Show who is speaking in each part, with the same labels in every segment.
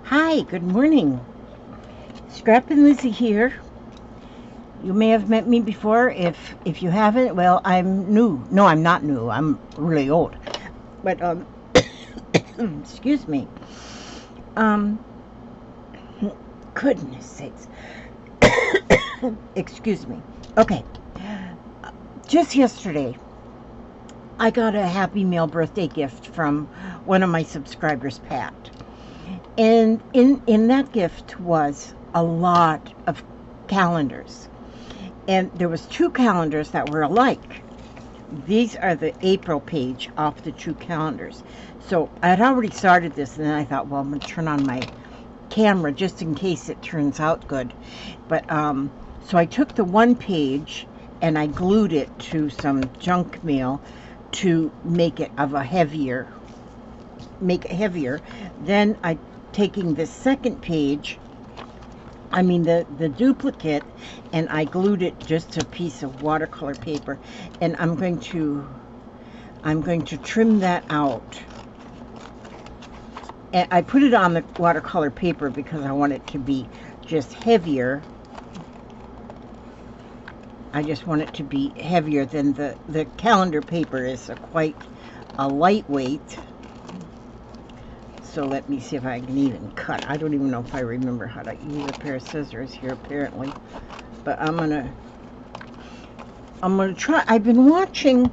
Speaker 1: Hi, good morning. Scrap and Lizzie here. You may have met me before. If you haven't, well, I'm new. No, I'm not new. I'm really old. But excuse me. Um, Goodness sakes. Excuse me. Okay. Just yesterday, I got a Happy Meal birthday gift from one of my subscribers, Pat. And in that gift was a lot of calendars. And there was 2 calendars that were alike. These are the April page off the 2 calendars. So I had already started this, and then I thought, well, I'm going to turn on my camera just in case it turns out good. But so I took the 1 page and I glued it to some junk mail to make it heavier. Then I taking the 2nd page, the duplicate, and I glued it just to a piece of watercolor paper, and I'm going to trim that out. And I put it on the watercolor paper because I want it to be just heavier. I just want it to be heavier than the calendar paper is quite a lightweight. So let me see if I can even cut. I don't even know if I remember how to use a pair of scissors here apparently. But I'm gonna try. I've been watching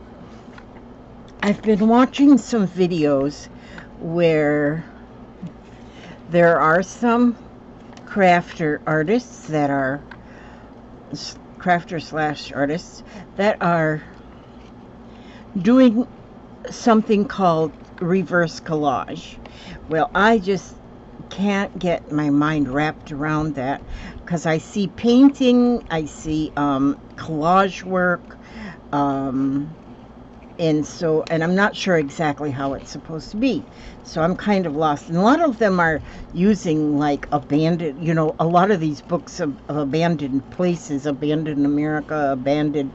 Speaker 1: some videos where there are some crafter artists that are crafter/artists that are doing something called reverse collage. Well, I just can't get my mind wrapped around that because I see painting, I see collage work, and I'm not sure exactly how it's supposed to be. So I'm kind of lost. And a lot of them are using like abandoned, a lot of these books of abandoned places, abandoned America, abandoned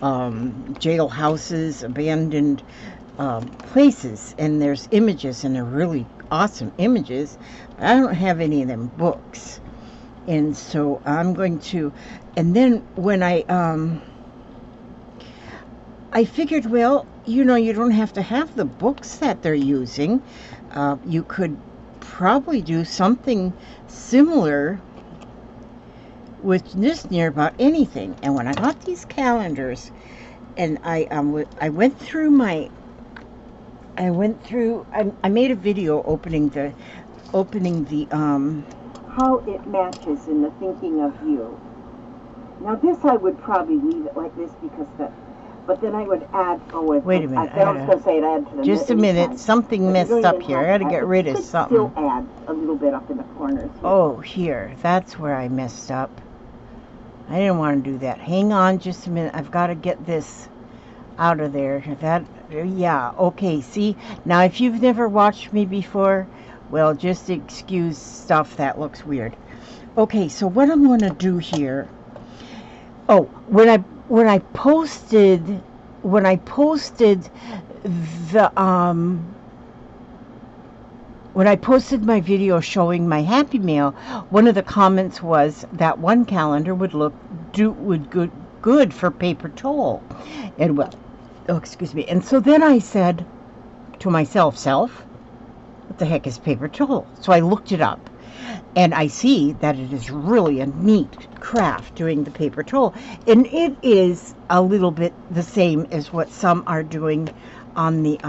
Speaker 1: jailhouses, abandoned places, and there's images, and they're really awesome images. I don't have any of them books, and so I'm going to, and then when I figured, well, you don't have to have the books that they're using. You could probably do something similar with just near about anything. And when I got these calendars, and I made a video opening the how it matches in the thinking of you. Now this I would probably leave it like this because but then I would add. Wait a minute. I was going to say it add to the. Just a minute. Something messed up here. I got to get rid of something. Still add a little bit up in the corners. Oh, here. That's where I messed up. I didn't want to do that. Hang on just a minute. I've got to get this out of there. Yeah, okay, see? Now, if you've never watched me before, well, just excuse stuff that looks weird. Okay, so what I'm going to do here... Oh, when I posted my video showing my Happy Meal, one of the comments was that 1 calendar would good for paper tole. And well, oh, excuse me. And so then I said to myself, what the heck is paper tole? So I looked it up, and I see that it is really a neat craft doing the paper tole. And it is a little bit the same as what some are doing on the,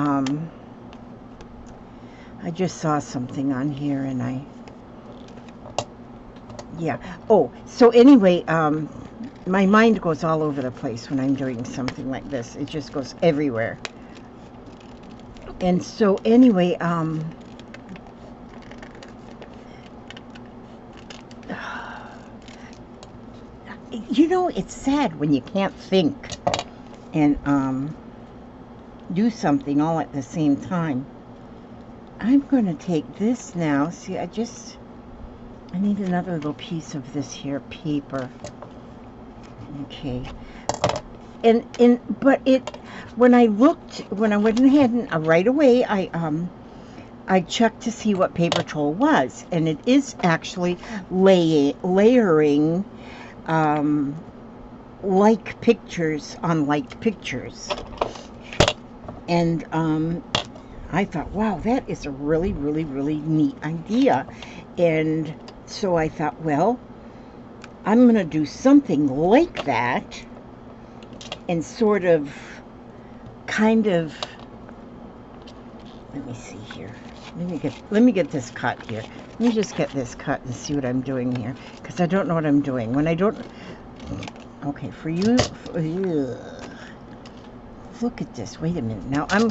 Speaker 1: I just saw something on here, and yeah. Oh, so anyway, my mind goes all over the place when I'm doing something like this. It just goes everywhere. And so anyway, it's sad when you can't think and do something all at the same time. I'm going to take this now. See, I need another little piece of this here paper. Okay. But when I went ahead and right away, I I checked to see what paper tole was, and it is actually layering like pictures on like pictures. And I thought, wow, that is a really, really, really neat idea. And so I thought, well, I'm going to do something like that and sort of, kind of, let me see here. Let me get this cut here. Let me just get this cut and see what I'm doing here, because I don't know what I'm doing. When I don't, okay, for you, look at this. Wait a minute. Now I'm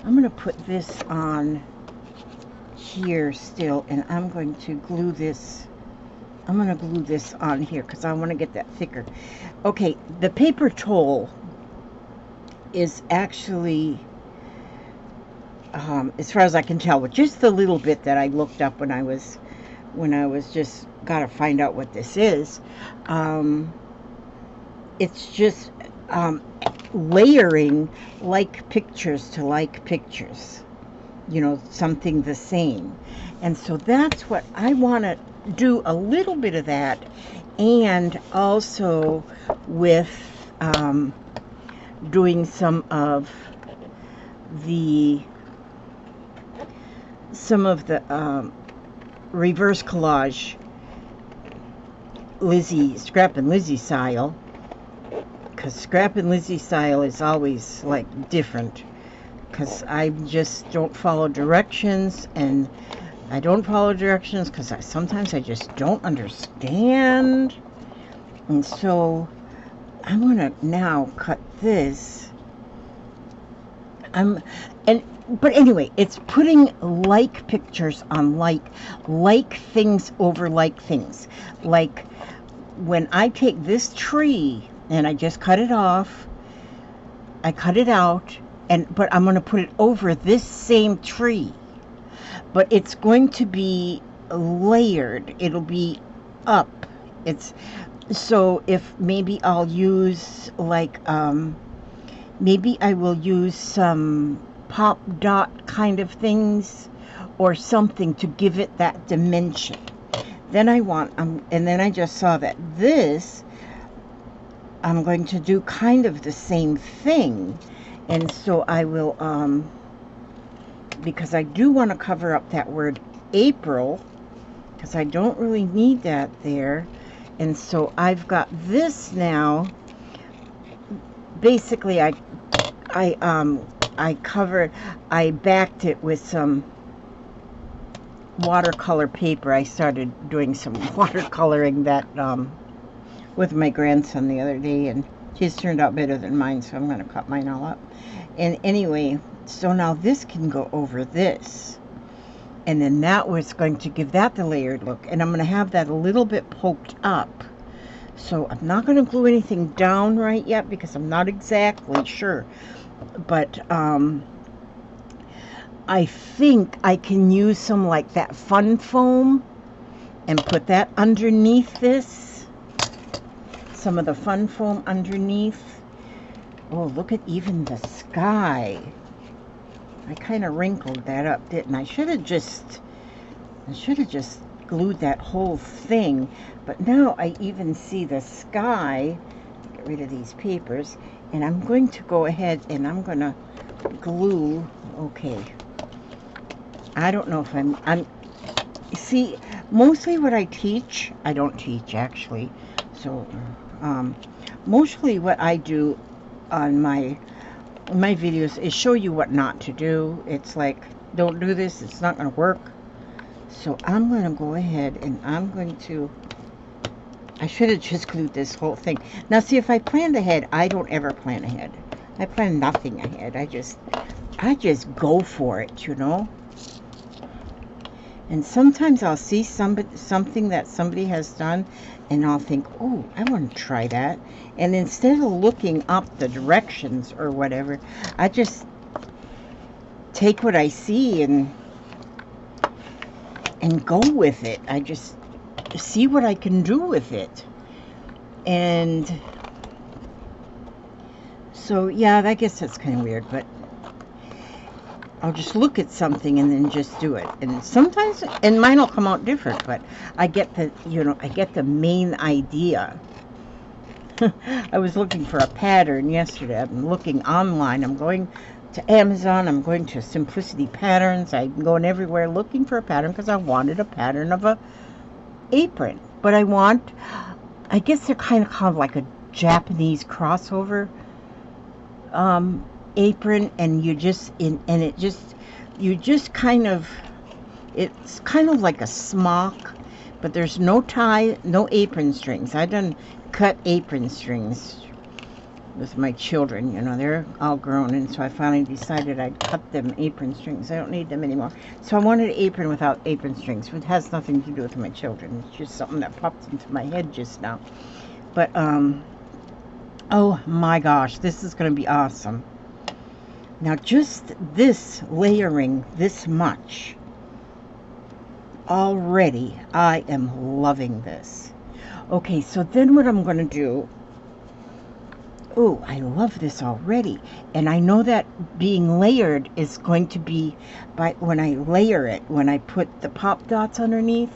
Speaker 1: going to put this on here still, and I'm going to glue this. I'm going to glue this on here because I want to get that thicker. Okay, the paper tole is actually, as far as I can tell, with just the little bit that I looked up when I was just gotta find out what this is. It's just layering like pictures to like pictures, you know, something the same. And so that's what I want to do, a little bit of that, and also with doing some of the reverse collage Scrap and Lizzie style, because Scrap and Lizzie style is always like different, because I just don't follow directions, and I don't follow directions because sometimes I just don't understand. And so I'm gonna now cut this. But anyway, it's putting like pictures on like things over like things. Like when I take this tree and I just cut it off, I cut it out, but I'm going to put it over this same tree. But it's going to be layered. It'll be up. So if maybe I'll use like maybe I will use some pop dot kind of things or something to give it that dimension. Then I want, and then I just saw that this, I'm going to do kind of the same thing. And so I will, because I do want to cover up that word April, because I don't really need that there. And so I've got this now. Basically, I backed it with some watercolor paper. I started doing some watercoloring that with my grandson the other day, and his turned out better than mine, so I'm going to cut mine all up. And anyway, so now this can go over this, and then that was going to give that the layered look, and I'm going to have that a little bit poked up. So I'm not going to glue anything down right yet because I'm not exactly sure. But I think I can use some like that fun foam and put that underneath this. Some of the fun foam underneath. Oh, look at even the sky. I kind of wrinkled that up, didn't I? I should have just glued that whole thing. But now I even see the sky. Get rid of these papers. And I'm going to go ahead and I'm going to glue. Okay. I don't know if I'm see, mostly what I teach, I don't teach actually. So, mostly what I do on my videos is show you what not to do. It's like, don't do this, it's not going to work. So I'm going to go ahead and I'm going to, I should have just glued this whole thing. Now see, if I planned ahead, I don't ever plan ahead. I plan nothing ahead. I just go for it, you know. And sometimes I'll see something that somebody has done, and I'll think, oh, I want to try that. And instead of looking up the directions or whatever, I just take what I see and go with it. I just see what I can do with it. And So yeah, I guess that's kind of weird, but I'll just look at something and then just do it. And sometimes, and mine will come out different, but I get the, I get the main idea. I was looking for a pattern yesterday. I'm looking online. I'm going to Amazon. I'm going to Simplicity Patterns. I'm going everywhere looking for a pattern because I wanted a pattern of a apron. But I guess they're kind of called like a Japanese crossover apron, and it's kind of like a smock, but there's no tie, no apron strings. I done cut apron strings with my children, they're all grown, and so I finally decided I'd cut them apron strings. I don't need them anymore. So I wanted an apron without apron strings. It has nothing to do with my children. It's just something that popped into my head just now. But oh my gosh, this is going to be awesome. Now just this layering this much already, I am loving this. Okay, so then what I'm going to do, oh, I love this already. And I know that being layered is going to be when I layer it, when I put the pop dots underneath,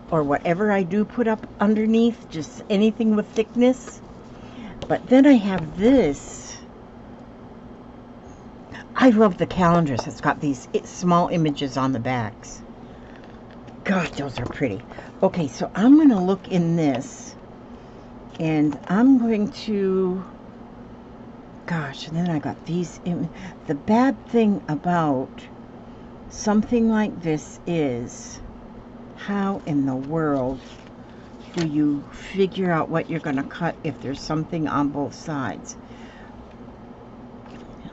Speaker 1: or whatever I do put up underneath, just anything with thickness. But then I have this. I love the calendars. It's got these small images on the backs. God, those are pretty. Okay, so I'm going to look in this, and I'm going to, gosh, and then I got these. The bad thing about something like this is, how in the world do you figure out what you're going to cut if there's something on both sides?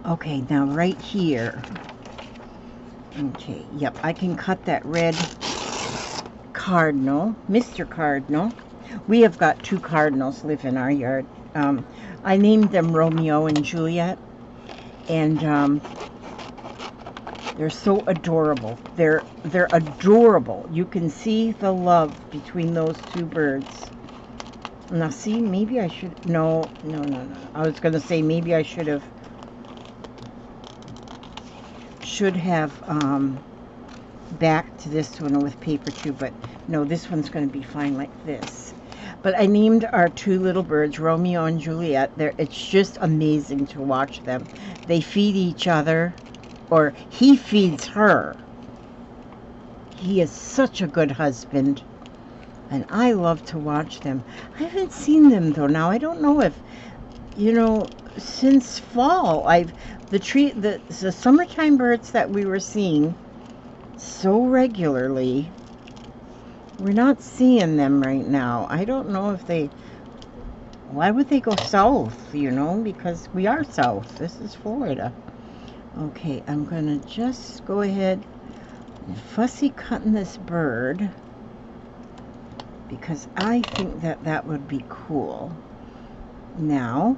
Speaker 1: Okay, now right here. Okay, yep, I can cut that red cardinal, Mr. Cardinal. We have got 2 cardinals live in our yard. I named them Romeo and Juliet, and they're so adorable. They're adorable. You can see the love between those 2 birds. Now see, maybe I should, no. I was going to say maybe I should have backed this one with paper too, but no, this one's going to be fine like this. But I named our 2 little birds Romeo and Juliet. It's just amazing to watch them. They feed each other, or he feeds her. He is such a good husband, and I love to watch them. I haven't seen them though now. I don't know if, since fall, the summertime birds that we were seeing so regularly, we're not seeing them right now. I don't know if why would they go south, because we are south. This is Florida. Okay, I'm going to just go ahead and fussy cutting this bird because I think that would be cool. Now,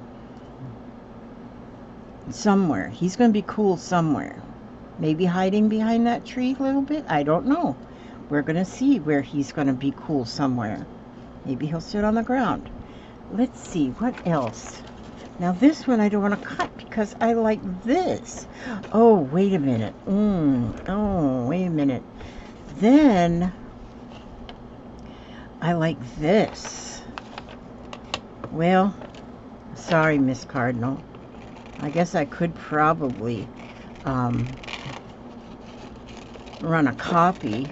Speaker 1: somewhere. He's going to be cool somewhere. Maybe hiding behind that tree a little bit. I don't know. We're going to see where he's going to be cool somewhere. Maybe he'll sit on the ground. Let's see. What else? Now this one I don't want to cut because I like this. Oh, wait a minute. Oh, wait a minute. Then I like this. Well, sorry, Miss Cardinal. I guess I could probably run a copy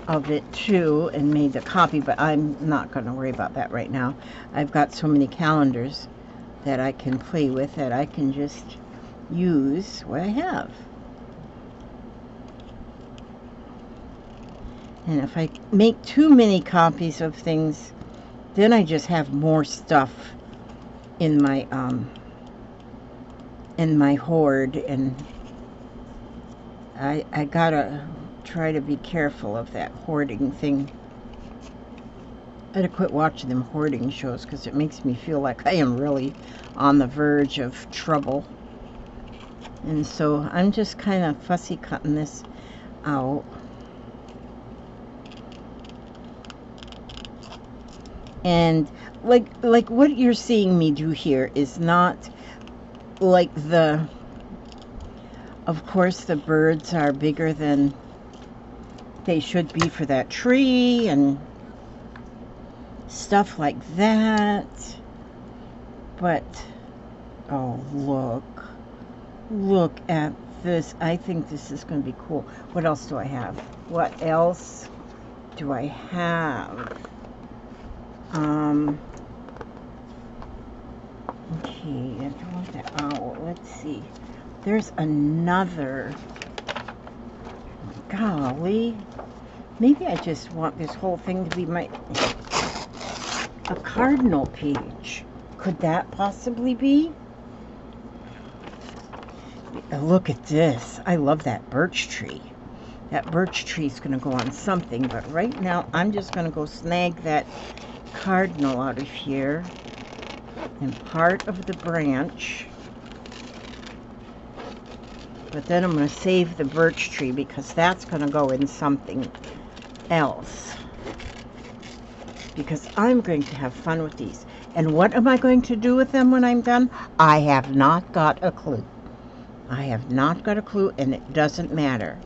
Speaker 1: of it too and made the copy, but I'm not going to worry about that right now. I've got so many calendars that I can play with that I can just use what I have. And if I make too many copies of things, then I just have more stuff in my hoard, and I gotta try to be careful of that hoarding thing. I gotta quit watching them hoarding shows because it makes me feel like I am really on the verge of trouble. And so I'm just kind of fussy cutting this out. And like what you're seeing me do here is not like of course the birds are bigger than they should be for that tree and stuff like that. But oh, look at this. I think this is going to be cool. What else do I have? What else do I have? Okay, I don't want that owl. Let's see. There's another. Golly. Maybe I just want this whole thing to be a cardinal page. Could that possibly be? Look at this. I love that birch tree. That birch tree is going to go on something, but right now I'm just going to go snag that cardinal out of here and part of the branch. But then I'm going to save the birch tree because that's going to go in something else. Because I'm going to have fun with these. And what am I going to do with them when I'm done? I have not got a clue. I have not got a clue, and it doesn't matter.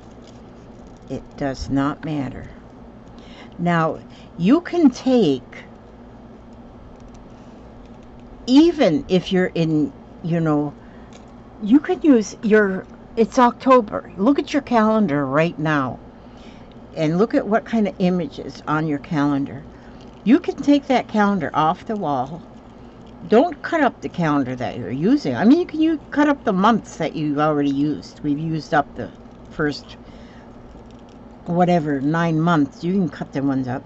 Speaker 1: It does not matter. Now, you can take, even if you're in, you know, you could use it's October. Look at your calendar right now. And look at what kind of images on your calendar. You can take that calendar off the wall. Don't cut up the calendar that you're using. I mean, you cut up the months that you already used. We've used up the first, whatever, 9 months. You can cut them ones up.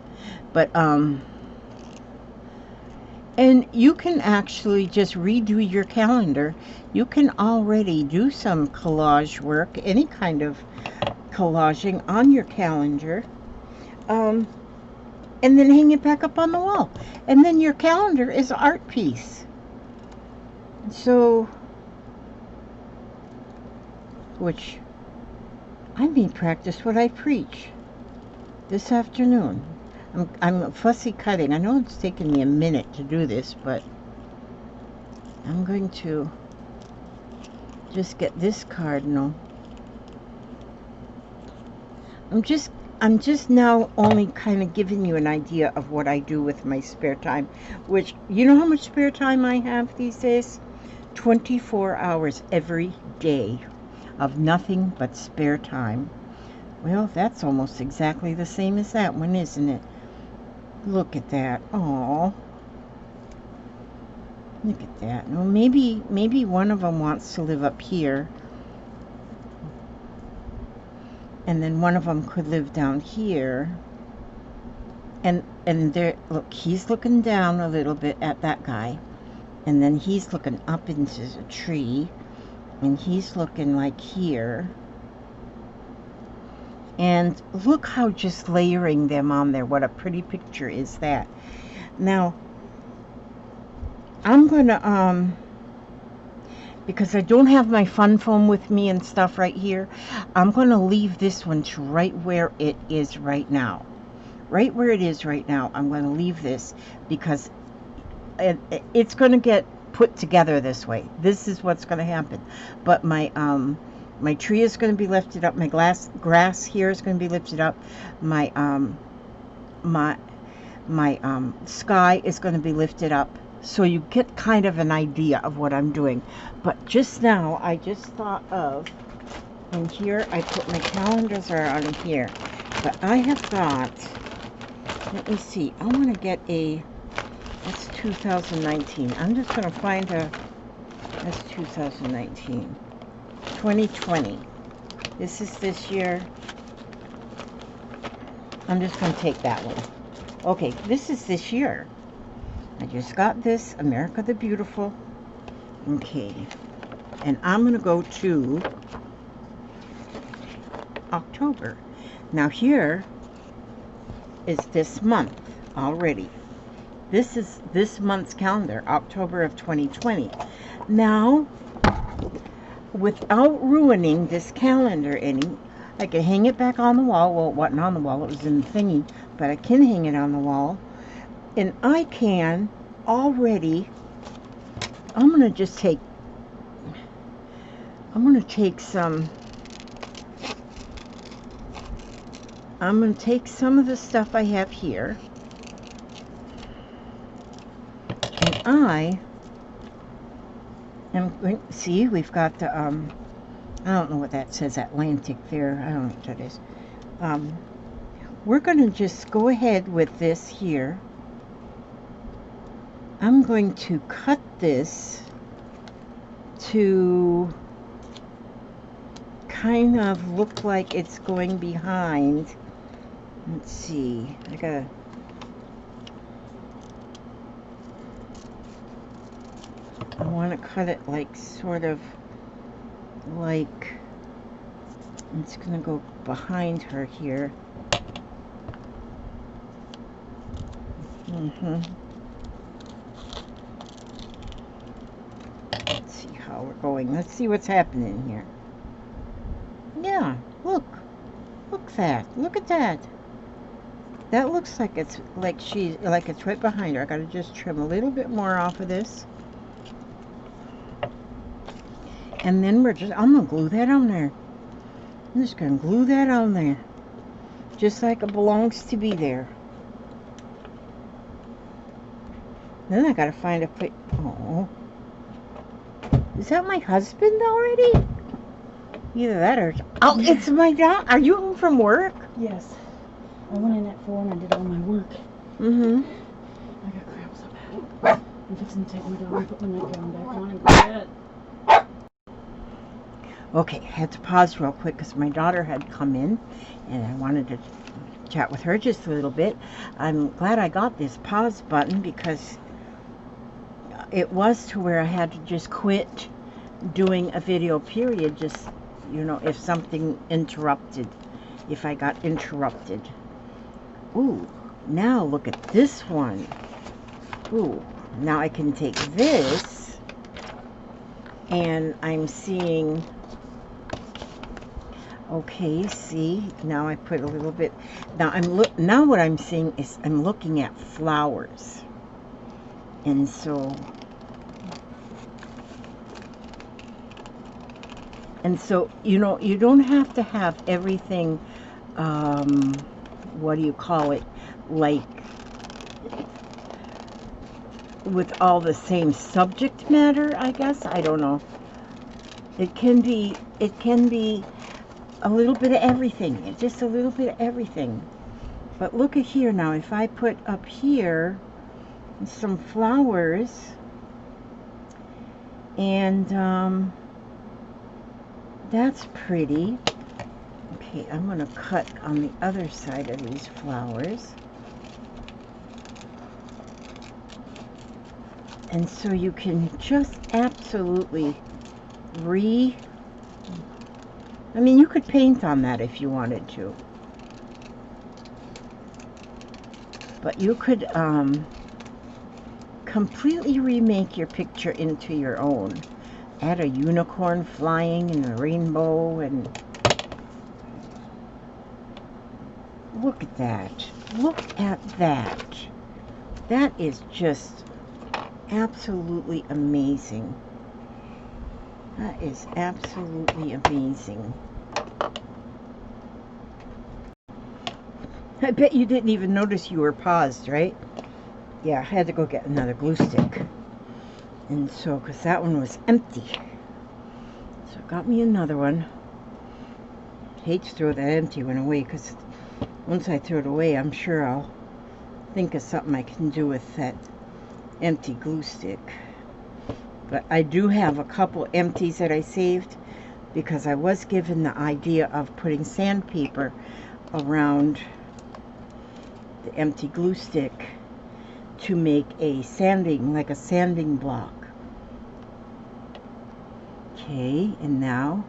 Speaker 1: But, and you can actually just redo your calendar. You can already do some collage work, any kind of collaging on your calendar. And then hang it back up on the wall. And then your calendar is an art piece. So, which I may practice what I preach this afternoon. I'm fussy cutting. I know it's taken me a minute to do this, but I'm going to just get this cardinal. I'm just now only kind of giving you an idea of what I do with my spare time, which, you know how much spare time I have these days? 24 hours every day of nothing but spare time. Well, that's almost exactly the same as that one, isn't it? Look at that. Aww. Look at that. Well, maybe one of them wants to live up here. And then one of them could live down here. And there, look, he's looking down a little bit at that guy. And then he's looking up into the tree. And he's looking like here. And look how just layering them on there. What a pretty picture is that. Now, I'm going to, because I don't have my fun foam with me and stuff right here, I'm going to leave this one to right where it is right now. Right where it is right now, I'm going to leave this because it's going to get put together this way. This is what's going to happen. But my tree is going to be lifted up. My grass here is going to be lifted up. My sky is going to be lifted up. So you get kind of an idea of what I'm doing. But just now, I just thought of, and here I put my calendars are on here. But I have got, let me see, I want to get that's 2019. I'm just going to find that's 2019. 2020. This is this year. I'm just going to take that one. Okay, this is this year. I just got this, America the Beautiful. Okay. And I'm going to go to October. Now here is this month already. This is this month's calendar, October of 2020. Now, without ruining this calendar any, I can hang it back on the wall. Well, it wasn't on the wall, it was in the thingy, but I can hang it on the wall. And I can already, I'm going to take some of the stuff I have here, and I am going, see, we've got the, I don't know what that says, Atlantic there, I don't know what that is. We're going to just go ahead with this here. I'm going to cut this to kind of look like it's going behind. Let's see, I want to cut it like sort of like, it's going to go behind her here. Let's see how we're going. Let's see what's happening here. Yeah, look at that. That looks like it's it's right behind her. I gotta just trim a little bit more off of this, and then I'm gonna glue that on there. I'm just gonna glue that on there, just like it belongs to be there. Then I gotta find a place. Oh, is that my husband already? Either that or it's my dog. Are you home from work?
Speaker 2: Yes. I went in at 4 and I did all my work. I got cramps so bad. I'm fixing to take my dog and put my nightgown back on and go to bed.
Speaker 1: Okay, I had to pause real quick because my daughter had come in and I wanted to chat with her just a little bit. I'm glad I got this pause button because it was to where I had to just quit doing a video period, just, you know, if something interrupted, if I got interrupted. Ooh, now look at this one. Ooh, now I can take this and I'm seeing, okay, see, now I put a little bit, now what I'm seeing is I'm looking at flowers. And so you know, you don't have to have everything, what do you call it, like with all the same subject matter, I guess. I don't know. It can be a little bit of everything, just a little bit of everything. But look at here now, if I put up here some flowers and that's pretty. Okay, I'm going to cut on the other side of these flowers. And so you can just absolutely I mean, you could paint on that if you wanted to. But you could completely remake your picture into your own. Add a unicorn flying and a rainbow, and look at that. Look at that. That is just absolutely amazing. That is absolutely amazing. I bet you didn't even notice you were paused, right? Yeah, I had to go get another glue stick. And so, because that one was empty. So I got me another one. Hate to throw that empty one away, because once I throw it away, I'm sure I'll think of something I can do with that empty glue stick. But I do have a couple empties that I saved, because I was given the idea of putting sandpaper around the empty glue stick to make a sanding block. Okay, and now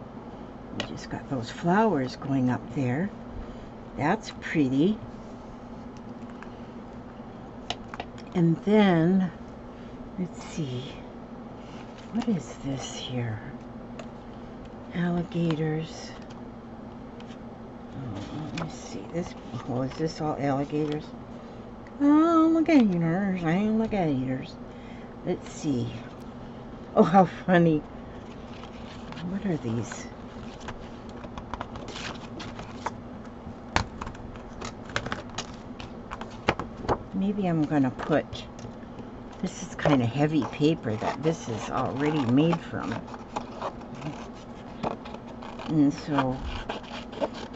Speaker 1: we just got those flowers going up there. That's pretty. And then, let's see, what is this here? Alligators. Oh, let me see, is this all alligators? Alligators, alligators. Let's see. Oh, how funny. What are these? Maybe I'm gonna put, this is kind of heavy paper that this is already made from. And so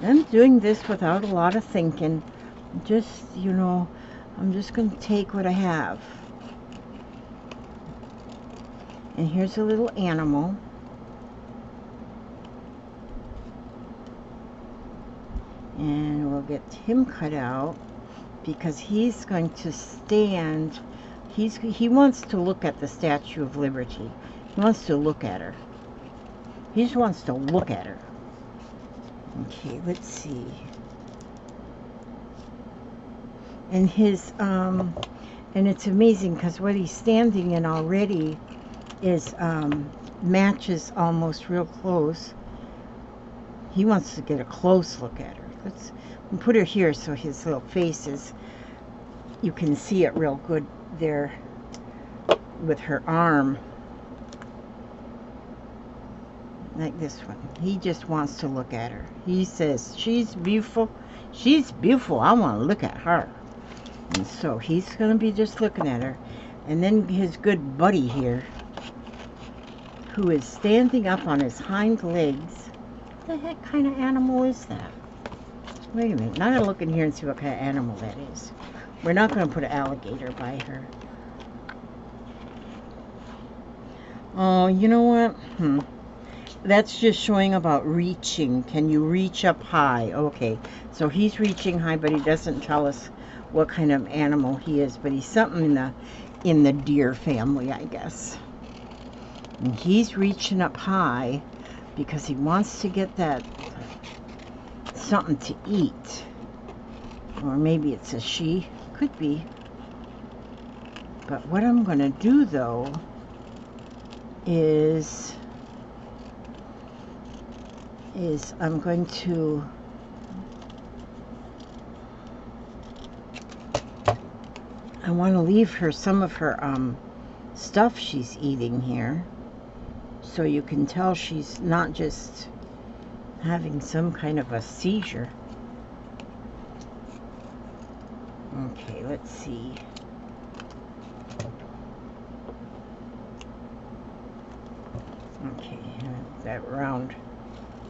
Speaker 1: I'm doing this without a lot of thinking. Just, you know, I'm just going to take what I have. And here's a little animal. And we'll get him cut out because he's going to stand. He wants to look at the Statue of Liberty. He wants to look at her. He just wants to look at her. Okay, let's see. And his, and it's amazing because what he's standing in already is, matches almost real close. He wants to get a close look at her. Let's put her here so his little face is, you can see it real good there with her arm. Like this one. He just wants to look at her. He says, she's beautiful. She's beautiful. I want to look at her. And so he's going to be just looking at her. And then his good buddy here, who is standing up on his hind legs. What the heck kind of animal is that? Wait a minute. Now I'm going to look in here and see what kind of animal that is. We're not going to put an alligator by her. Oh, you know what? That's just showing about reaching. Can you reach up high? Okay, so he's reaching high, but he doesn't tell us what kind of animal he is, but he's something in the deer family, I guess. And he's reaching up high because he wants to get that something to eat. Or maybe it's a she. Could be. But what I'm going to do, though, is I'm going to I want to leave her some of her stuff she's eating here, so you can tell she's not just having some kind of a seizure. Okay, let's see. Okay, that round.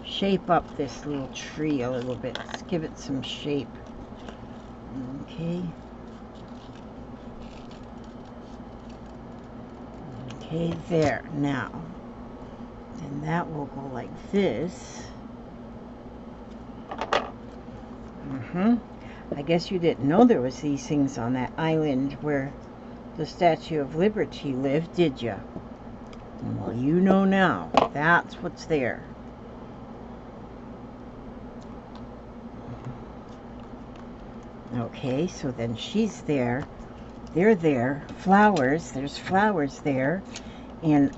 Speaker 1: Shape up this little tree a little bit. Let's give it some shape. Okay. Okay, there. Now. And that will go like this. I guess you didn't know there was these things on that island where the Statue of Liberty lived, did you? Well, you know now. That's what's there. Okay, so then she's there. They're there. Flowers. There's flowers there. And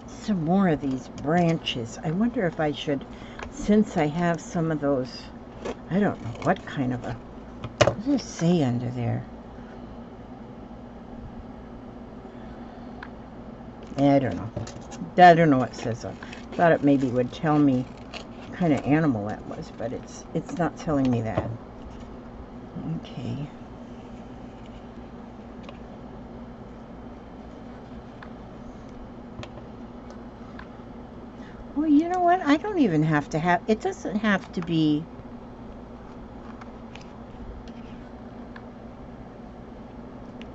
Speaker 1: some more of these branches. I wonder if I should, since I have some of those, I don't know what kind of a, what does it say under there? I don't know. I don't know what it says. I thought it maybe would tell me what kind of animal that was, but it's not telling me that. Okay. Well, you know what? I don't even have to have, it doesn't have to be,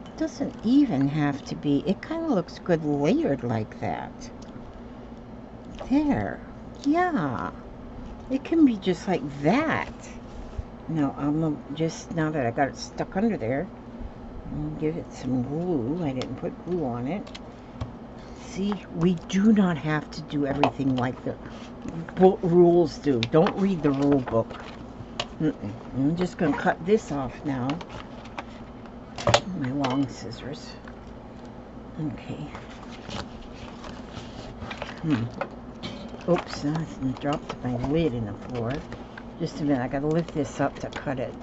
Speaker 1: it doesn't even have to be, it kind of looks good layered like that. There. Yeah. It can be just like that. Now, I'm just, now that I got it stuck under there, I'll give it some glue. I didn't put glue on it. See, we do not have to do everything like the rules do. Don't read the rule book. I'm just going to cut this off now. My long scissors. Okay. Oops, I dropped my lid in the floor. Just a minute, I got to lift this up to cut it.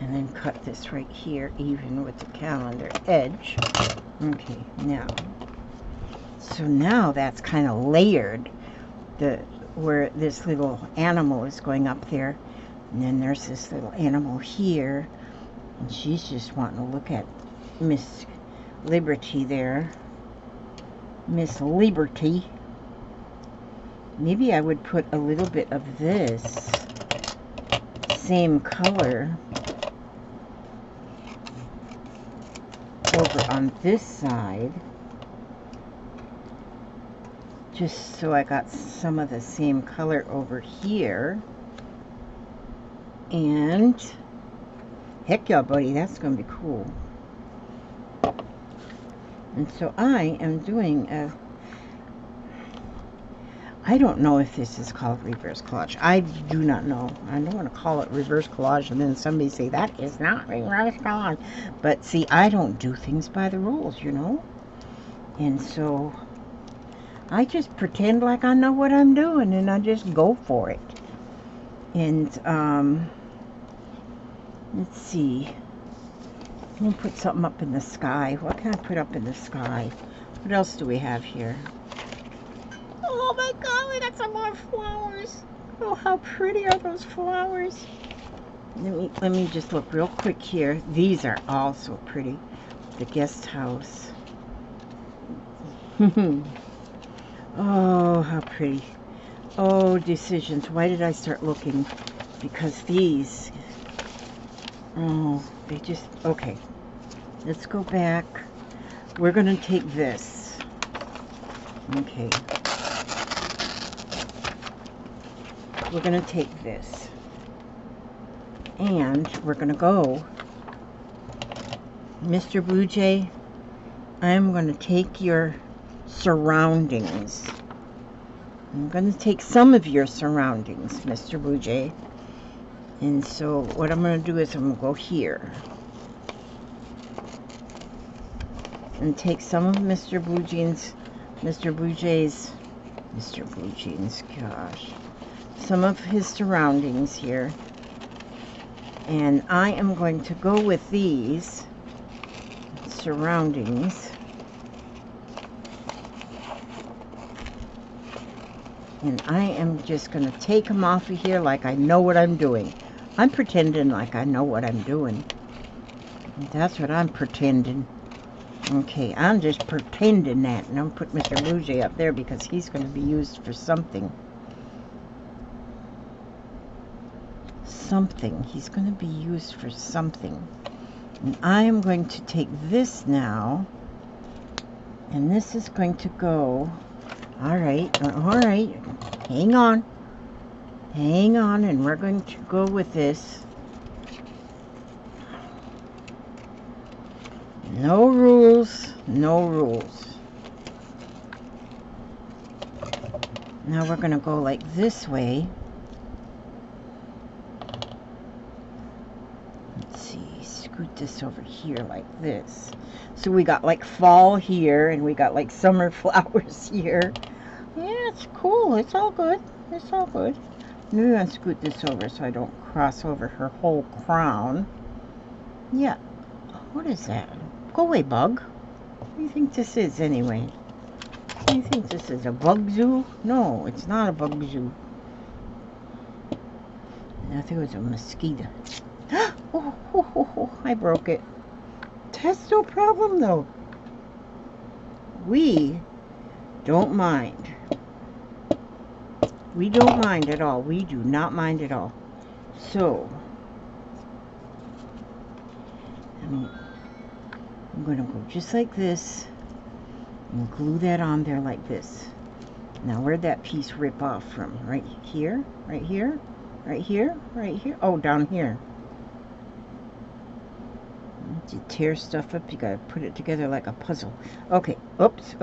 Speaker 1: And then cut this right here even with the calendar edge. Okay, now. So now that's kind of layered. Where this little animal is going up there. And then there's this little animal here. And she's just wanting to look at Miss Liberty there. Miss Liberty. Maybe I would put a little bit of this same color over on this side, just so I got some of the same color over here. And heck yeah, buddy, that's gonna be cool. And so I am doing I don't know if this is called reverse collage. I do not know. I don't want to call it reverse collage and then somebody say that is not reverse collage. But see, I don't do things by the rules, you know. And so I just pretend like I know what I'm doing and I just go for it. And let's see. I'm going to put something up in the sky. What can I put up in the sky? What else do we have here? Oh my God, we got some more flowers. Oh, how pretty are those flowers? Let me just look real quick here. These are also pretty. The guest house. Oh, how pretty. Oh, decisions. Why did I start looking? Because these, oh, they just, okay. Let's go back. We're going to take this. Okay. We're going to take this. And we're going to go, Mr. Blue Jay, I'm going to take your surroundings. I'm going to take some of your surroundings, Mr. Blue Jay. And so what I'm going to do is I'm going to go here. And take some of Mr. Blue Jay's, gosh. Some of his surroundings here. And I am going to go with these surroundings. And I am just going to take them off of here like I know what I'm doing. I'm pretending like I know what I'm doing. That's what I'm pretending. Okay, I'm just pretending that. And I'm going to put Mr. Blue Jay up there because he's going to be used for something. He's going to be used for something. And I am going to take this now. And this is going to go... Alright, hang on, and we're going to go with this. No rules. Now we're going to go like this way. Let's see, scoot this over here like this. So we got like fall here, and we got like summer flowers here. Yeah, it's cool. It's all good. Maybe I'm going to scoot this over so I don't cross over her whole crown. Yeah. What is that? Go away, bug. What do you think this is, anyway? Do you think this is a bug zoo? No, it's not a bug zoo. I think it was a mosquito. Oh, I broke it. That's no problem, though. We don't mind. We don't mind at all. We do not mind at all. So, I'm going to go just like this and glue that on there like this. Now, where'd that piece rip off from? Right here? Right here? Right here? Right here? Oh, down here. To tear stuff up, you gotta put it together like a puzzle. Okay, oops.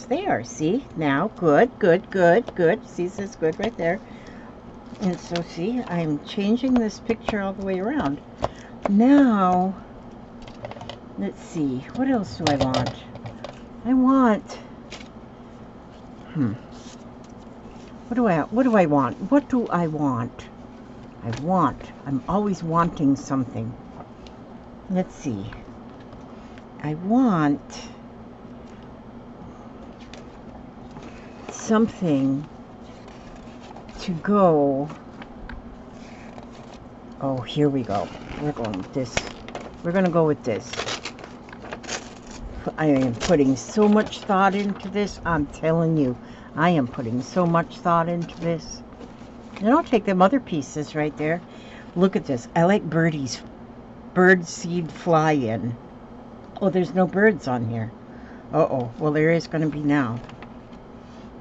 Speaker 1: There, see? Now, good. See, this is good right there. And so, see, I'm changing this picture all the way around. Now, let's see, what else do I want? What do I want? I want I'm always wanting something. Let's see. I want something to go. Oh, here we go. We're going with this. We're going to go with this. I am putting so much thought into this. I'm telling you, I am putting so much thought into this. And I'll take them other pieces right there. Look at this. I like birdies. Bird seed fly in. Oh, there's no birds on here. Uh-oh. Well, there is going to be now.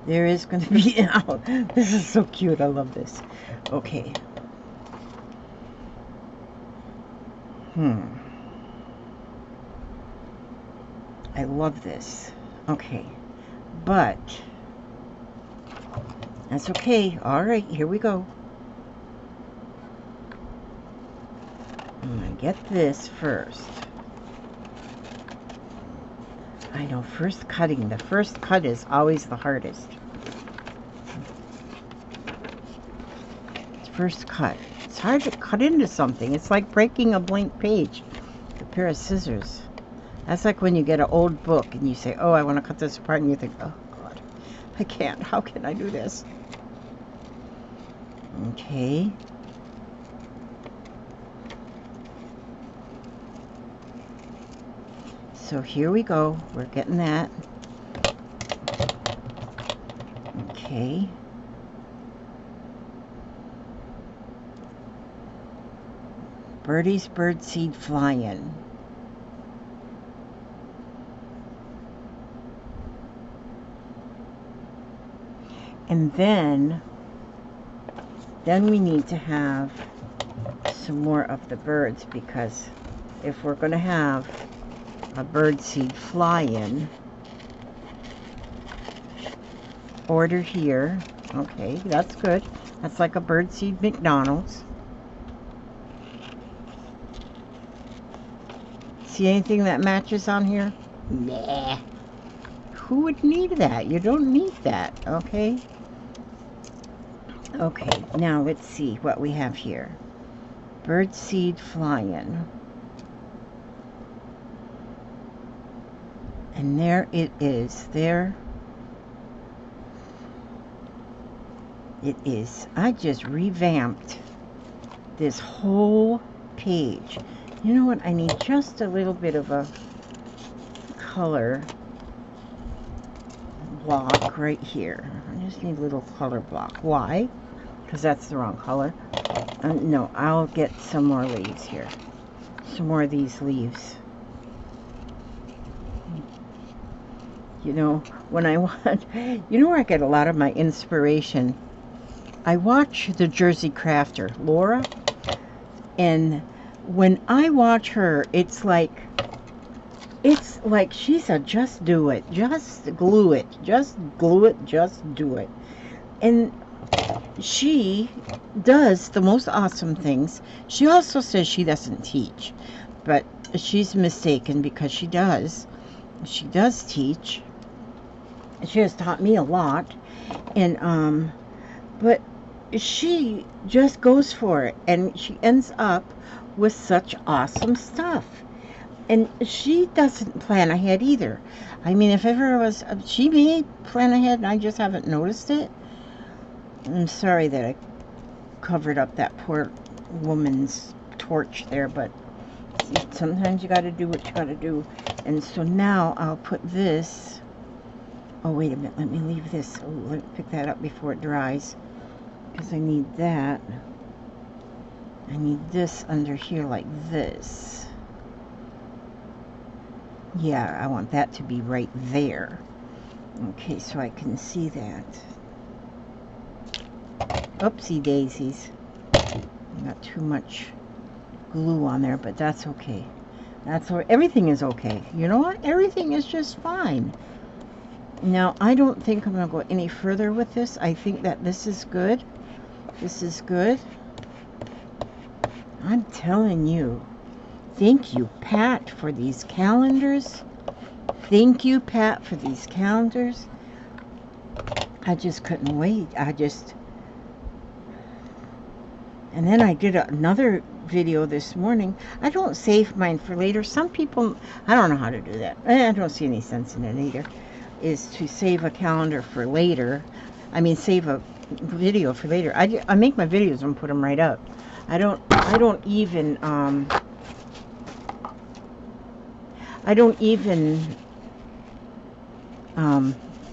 Speaker 1: There is going to be now. This is so cute. I love this. Okay. I love this. Okay. But that's okay. All right, here we go. I'm going to get this first. I know, first cutting. The first cut is always the hardest. First cut. It's hard to cut into something. It's like breaking a blank page with a pair of scissors. That's like when you get an old book and you say, oh, I want to cut this apart, and you think, oh, God, I can't. How can I do this? Okay. So here we go. We're getting that. Okay. Birdie's birdseed flying. And then we need to have some more of the birds, because if we're going to have a birdseed fly-in, order here. Okay, that's good. That's like a birdseed McDonald's. See anything that matches on here? Nah. Who would need that? You don't need that, okay? Okay, now let's see what we have here. Birdseed fly-in. And there it is. There it is. I just revamped this whole page. You know what? I need just a little bit of a color block right here. I just need a little color block. Why? Because that's the wrong color. No, I'll get some more leaves here. Some more of these leaves. You know, when I want, you know where I get a lot of my inspiration? I watch the Jersey Crafter, Laura, and when I watch her, it's like she's a just do it, just glue it, just glue it, just do it. And she does the most awesome things. She also says she doesn't teach, but she's mistaken, because she does. She does teach. She has taught me a lot, and but she just goes for it, and she ends up with such awesome stuff. And she doesn't plan ahead either. I mean, if ever was, she may plan ahead and I just haven't noticed it. I'm sorry that I covered up that poor woman's torch there, but sometimes you got to do what you got to do. And so now I'll put this. Oh, wait a minute. Let me leave this. Oh, let me pick that up before it dries, because I need that. I need this under here like this. Yeah, I want that to be right there. Okay, so I can see that. Oopsie daisies. Got too much glue on there, but that's okay. That's all. Everything is okay. You know what? Everything is just fine. Now, I don't think I'm going to go any further with this. I think that this is good. This is good. I'm telling you. Thank you, Pat, for these calendars. Thank you, Pat, for these calendars. I just couldn't wait. And then I did another video this morning. I don't save mine for later. Some people, I don't know how to do that. I don't see any sense in it either. Is to save a calendar for later. I mean, save a video for later. I make my videos and put them right up. I don't even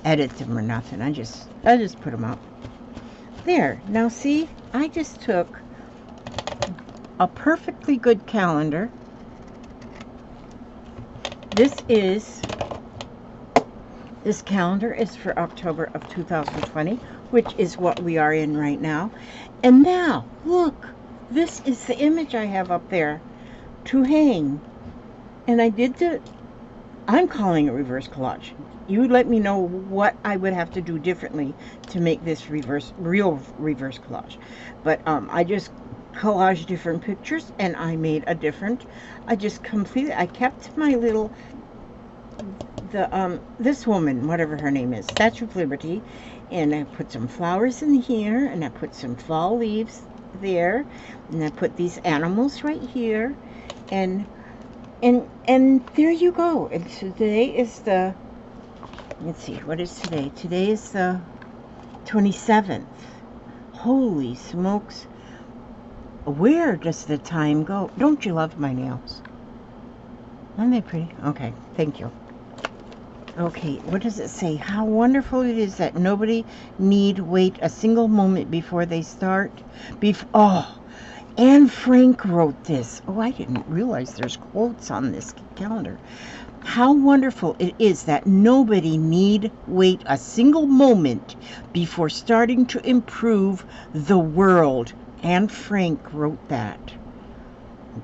Speaker 1: edit them or nothing. I just put them up. There. Now see, I just took a perfectly good calendar. This calendar is for October of 2020, which is what we are in right now. And now, look, this is the image I have up there to hang. And I'm calling it reverse collage. You let me know what I would have to do differently to make this real reverse collage. But I just collaged different pictures, and I made a different. I kept my little this woman, whatever her name is, Statue of Liberty, and I put some flowers in here, and I put some fall leaves there, and I put these animals right here, and there you go. And today is the, let's see, what is today? Today is the 27th. Holy smokes. Where does the time go? Don't you love my nails? Aren't they pretty? Okay, thank you. Okay, what does it say? How wonderful it is that nobody need wait a single moment before they start. Oh, Anne Frank wrote this. Oh, I didn't realize there's quotes on this calendar. How wonderful it is that nobody need wait a single moment before starting to improve the world. Anne Frank wrote that.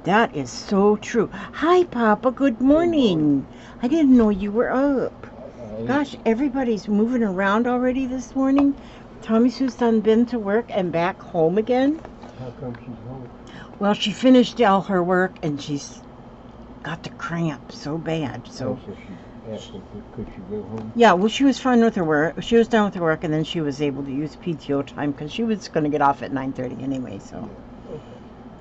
Speaker 1: That is so true. Hi, Papa. Good morning. I didn't know you were up. Gosh, everybody's moving around already this morning. Tommy Sue's done been to work and back home again.
Speaker 3: How come she's home?
Speaker 1: Well, she finished all her work and she's got the cramp so bad. So
Speaker 3: she asked if could she go home?
Speaker 1: Yeah, well, she was fine with her work. She was done with her work, and then she was able to use PTO time because she was going to get off at 9:30 anyway. So,
Speaker 3: yeah. Okay.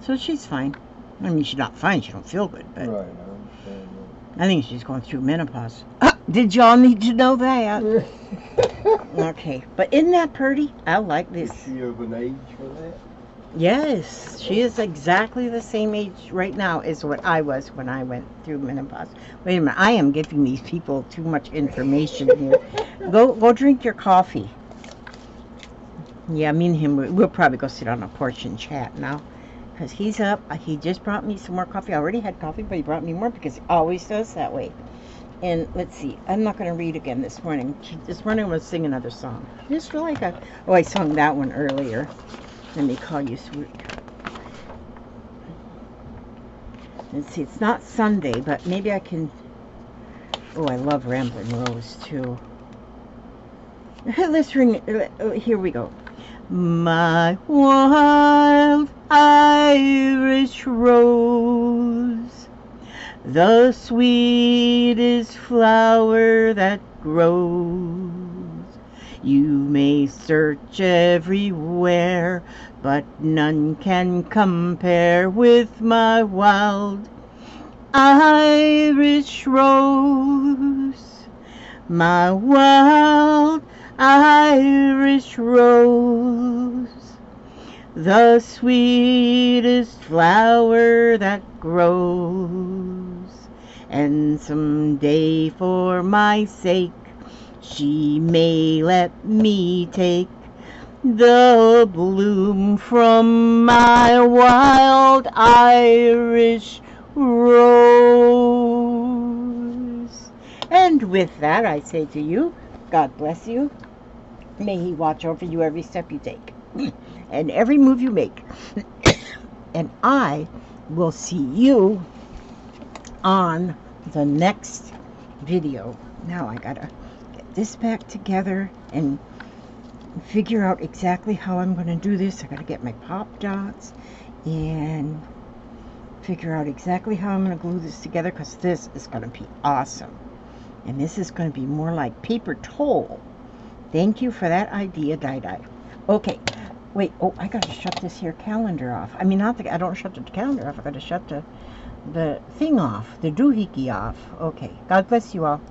Speaker 1: So she's fine. I mean, she's not fine. She don't feel good, but
Speaker 3: Right, I understand that.
Speaker 1: I think she's going through menopause. Did y'all need to know that? Okay, but isn't that pretty? I like this.
Speaker 3: Is she of an age for that?
Speaker 1: Yes, she is exactly the same age right now as what I was when I went through menopause. Wait a minute, I am giving these people too much information here. Go drink your coffee. Yeah, me and him, we'll probably go sit on a porch and chat now. Because he's up. He just brought me some more coffee. I already had coffee, but he brought me more because he always does that way. And let's see, I'm not going to read again this morning. This morning I'm going to sing another song. Just for like I sung that one earlier. Let me call you sweet. Let's see, it's not Sunday, but maybe I can. Oh, I love Ramblin' Rose too. Let's ring it. Here we go. My wild Irish rose, the sweetest flower that grows. You may search everywhere, but none can compare with my wild Irish rose. My wild Irish rose, the sweetest flower that grows. And someday for my sake she may let me take the bloom from my wild Irish rose. And with that, I say to you, God bless you. May He watch over you every step you take and every move you make. And I will see you on the next video. Now I gotta get this back together and figure out exactly how I'm going to do this. I gotta get my pop dots and figure out exactly how I'm going to glue this together, because this is going to be awesome. And this is going to be more like paper tole. Thank you for that idea, Dai Dai. Okay, Wait, oh, I gotta shut this here calendar off. I mean, not the, I don't shut the calendar off. I gotta shut the thing off, the doohickey off. Okay, God bless you all.